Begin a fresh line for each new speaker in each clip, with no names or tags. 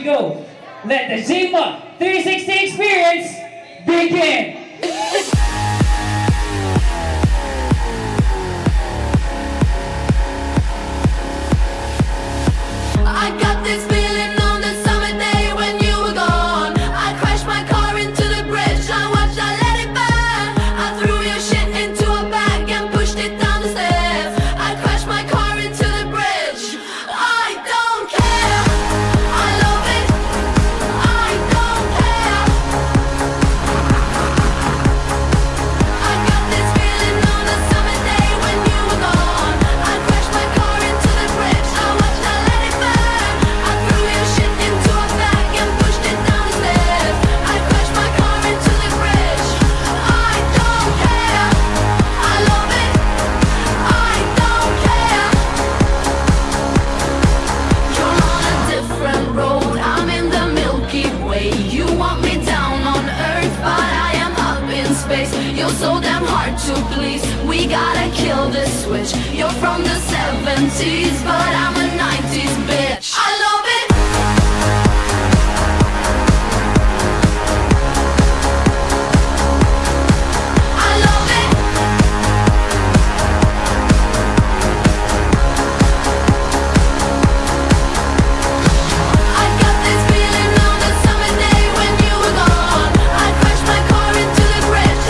we go. Let the Zima 360 experience begin.
I got this feeling on the summer day when you were gone. I crashed my car into the bridge, I watched, I let it burn. I threw your shit into a bag and pushed it down the stairs. I crashed my car into the bridge. I don't care, I love it, I don't care. I got this feeling on the summer day when you were gone. I crashed my car into the bridge, I watched, I let it burn. You're so damn hard to please. We gotta kill this switch. You're from the 70s, but I'm a 90s bitch. I love it. I love it. I got this feeling on the summer day when you were gone. I crashed my car into the bridge.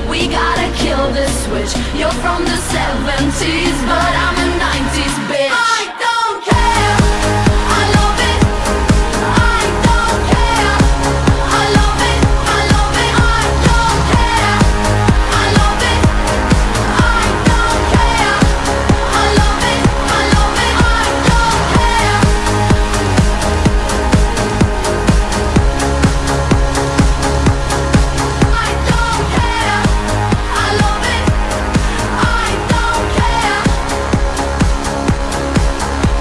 We gotta kill this switch. You're from the 70s, but I'm a 90s bitch. I don't care, I love it, I don't care. I love it, I love it, I don't care. I love it, I don't care. I love it, I love it, I don't care. I don't care. I love it, I don't care.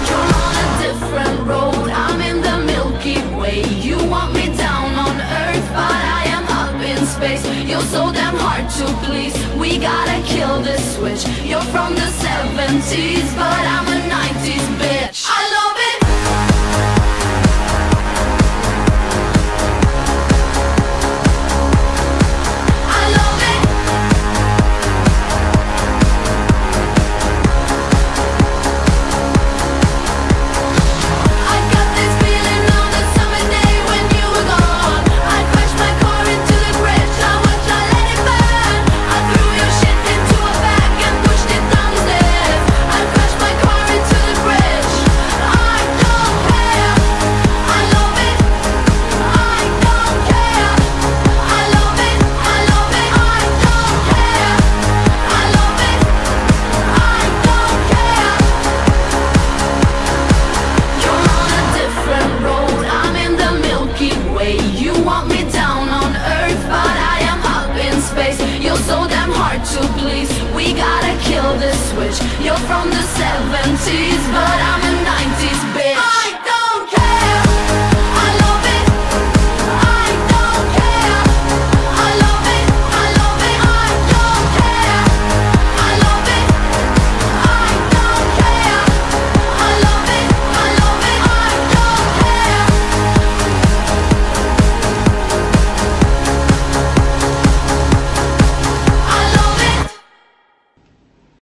You're on a different road, I'm in the Milky Way. You want me down on Earth, but I am up in space. You're so damn hard to please. We gotta kill this switch. You're from the 70s, but I'm a 90s bitch.